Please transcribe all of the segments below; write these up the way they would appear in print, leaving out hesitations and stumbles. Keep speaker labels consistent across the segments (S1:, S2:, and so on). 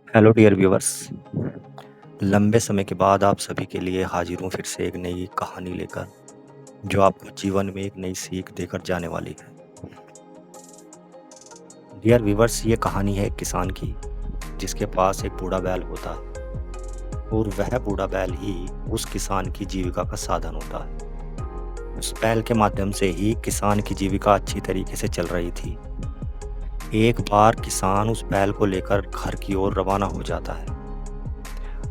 S1: Hello dear viewers. लंबे समय के बाद आप सभी के लिए हाजिर हूँ फिर से एक नई कहानी लेकर, जो आपको जीवन में एक नई सीख देकर जाने वाली है। डियर व्यूअर्स, ये कहानी है एक किसान की, जिसके पास एक बूढ़ा बैल होता है और वह बूढ़ा बैल ही उस किसान की जीविका का साधन होता है। उस बैल के माध्यम से ही किसान की जीविका अच्छी तरीके से चल रही थी। एक बार किसान उस बैल को लेकर घर की ओर रवाना हो जाता है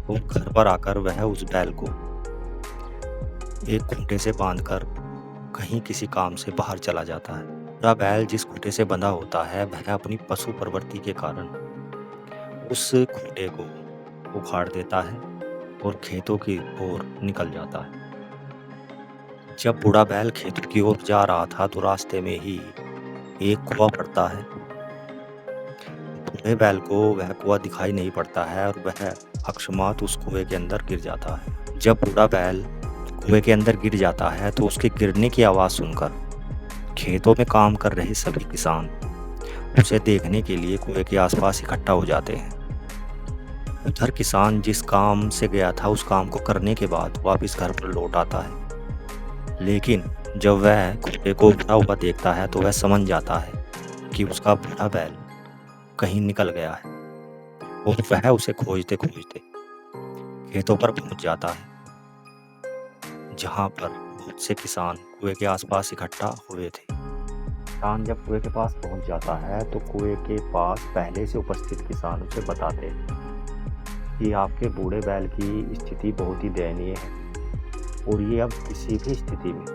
S1: और घर पर आकर वह उस बैल को एक खूंटे से बांधकर कहीं किसी काम से बाहर चला जाता है। पूरा बैल जिस खूंटे से बंधा होता है, वह अपनी पशु प्रवृत्ति के कारण उस खूंटे को उखाड़ देता है और खेतों की ओर निकल जाता है। जब बूढ़ा बैल खेतों की ओर जा रहा था, तो रास्ते में ही एक कुआं पड़ता है। बूढ़े बैल को वह कुआं दिखाई नहीं पड़ता है और वह अकस्मात उस कुएं के अंदर गिर जाता है। जब बूढ़ा बैल कुएं के अंदर गिर जाता है, तो उसके गिरने की आवाज़ सुनकर खेतों में काम कर रहे सभी किसान उसे देखने के लिए कुएं के आसपास इकट्ठा हो जाते हैं। उधर किसान जिस काम से गया था, उस काम को करने के बाद वापस घर पर लौट आता है। लेकिन जब वह कुएं को उठा हुआ देखता है, तो वह समझ जाता है कि उसका बूढ़ा बैल कहीं निकल गया है और वह उसे खोजते खोजते खेतों पर पहुंच जाता है, जहां पर बहुत से किसान कुएं के आसपास इकट्ठा हुए थे। किसान जब कुएं के पास पहुंच जाता है, तो कुएं के पास पहले से उपस्थित किसान उसे बताते हैं कि आपके बूढ़े बैल की स्थिति बहुत ही दयनीय है और ये अब किसी भी स्थिति में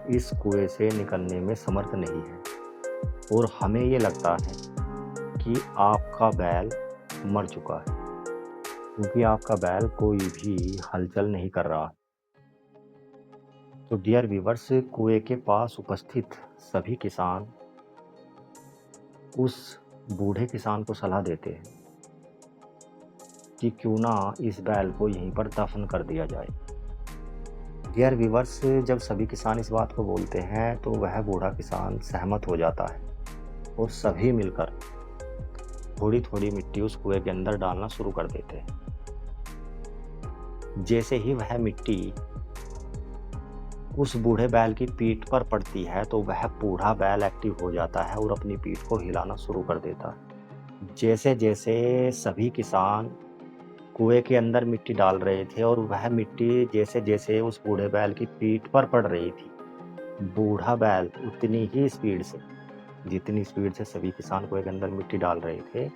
S1: इस कुएं से निकलने में समर्थ नहीं है और हमें ये लगता है कि आपका बैल मर चुका है, क्योंकि आपका बैल कोई भी हलचल नहीं कर रहा। तो डियर व्यूवर्स, कुएं के पास उपस्थित सभी किसान उस बूढ़े किसान को सलाह देते हैं कि क्यों ना इस बैल को यहीं पर दफन कर दिया जाए। डियर व्यूवर्स, जब सभी किसान इस बात को बोलते हैं, तो वह बूढ़ा किसान सहमत हो जाता है और सभी मिलकर थोड़ी थोड़ी मिट्टी उस कुएं के अंदर डालना शुरू कर देते हैं। जैसे ही वह मिट्टी उस बूढ़े बैल की पीठ पर पड़ती है, तो वह बूढ़ा बैल एक्टिव हो जाता है और अपनी पीठ को हिलाना शुरू कर देता है। जैसे जैसे सभी किसान कुएं के अंदर मिट्टी डाल रहे थे और वह मिट्टी जैसे जैसे उस बूढ़े बैल की पीठ पर पड़ रही थी, बूढ़ा बैल उतनी ही स्पीड से, जितनी स्पीड से सभी किसान कुएं के अंदर मिट्टी डाल रहे थे,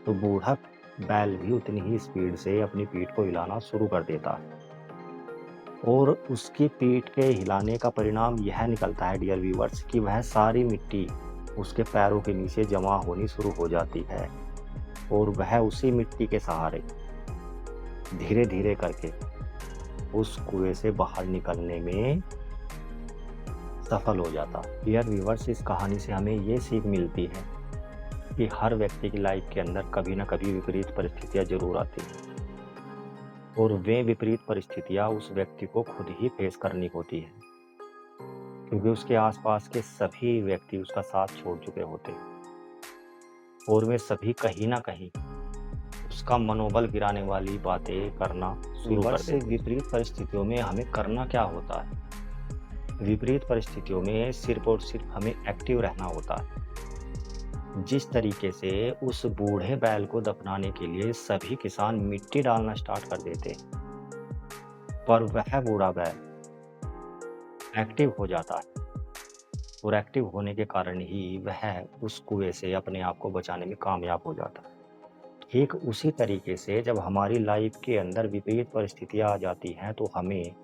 S1: तो बूढ़ा बैल भी उतनी ही स्पीड से अपनी पीठ को हिलाना शुरू कर देता है। और उसकी पीठ के हिलाने का परिणाम यह निकलता है डियर व्यूअर्स, कि वह सारी मिट्टी उसके पैरों के नीचे जमा होनी शुरू हो जाती है और वह उसी मिट्टी के सहारे धीरे धीरे करके उस कुएं से बाहर निकलने में सफल हो जाता। डियर व्यूअर्स, इस कहानी से हमें ये सीख मिलती है कि हर व्यक्ति की लाइफ के अंदर कभी ना कभी विपरीत परिस्थितियां जरूर आती हैं और वे विपरीत परिस्थितियां उस व्यक्ति को खुद ही फेस करनी होती है, क्योंकि उसके आसपास के सभी व्यक्ति उसका साथ छोड़ चुके होते हैं और वे सभी कहीं ना कहीं उसका मनोबल गिराने वाली बातें करना शुरू कर देते हैं। विपरीत परिस्थितियों में हमें करना क्या होता है? विपरीत परिस्थितियों में सिर्फ और सिर्फ हमें एक्टिव रहना होता है। जिस तरीके से उस बूढ़े बैल को दफनाने के लिए सभी किसान मिट्टी डालना स्टार्ट कर देते हैं, पर वह बूढ़ा बैल एक्टिव हो जाता है और एक्टिव होने के कारण ही वह उस कुएं से अपने आप को बचाने में कामयाब हो जाता है। ठीक उसी तरीके से जब हमारी लाइफ के अंदर विपरीत परिस्थितियां आ जाती हैं, तो हमें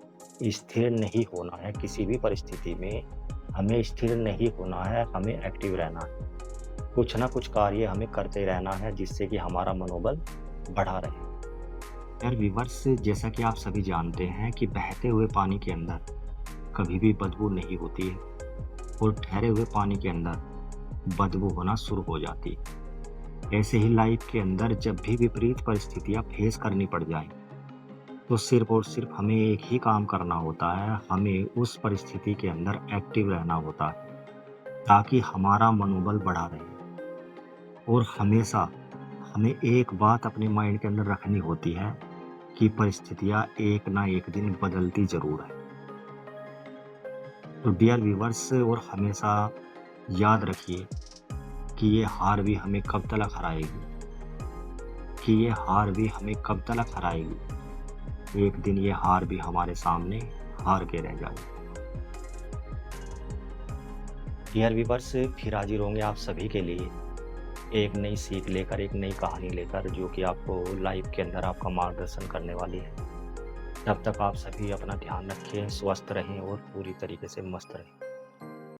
S1: स्थिर नहीं होना है। किसी भी परिस्थिति में हमें स्थिर नहीं होना है, हमें एक्टिव रहना है। कुछ ना कुछ कार्य हमें करते रहना है, जिससे कि हमारा मनोबल बढ़ा रहे। यार व्यूअर्स, जैसा कि आप सभी जानते हैं कि बहते हुए पानी के अंदर कभी भी बदबू नहीं होती है और ठहरे हुए पानी के अंदर बदबू होना शुरू हो जाती है। ऐसे ही लाइफ के अंदर जब भी विपरीत परिस्थितियां फेस करनी पड़ जाए, तो सिर्फ और सिर्फ हमें एक ही काम करना होता है, हमें उस परिस्थिति के अंदर एक्टिव रहना होता है, ताकि हमारा मनोबल बढ़ा रहे और हमेशा हमें एक बात अपने माइंड के अंदर रखनी होती है कि परिस्थितियाँ एक ना एक दिन बदलती ज़रूर है। तो डियर व्यूअर्स और हमेशा याद रखिए कि ये हार भी हमें कब तक हराएगी, कि ये हार भी हमें कब तक हराएगी। एक दिन ये हार भी हमारे सामने हार के रह जाएगी। डियर व्यूअर्स, फिर हाजिर होंगे आप सभी के लिए एक नई सीख लेकर, एक नई कहानी लेकर, जो कि आपको लाइफ के अंदर आपका मार्गदर्शन करने वाली है। तब तक आप सभी अपना ध्यान रखें, स्वस्थ रहें और पूरी तरीके से मस्त रहें।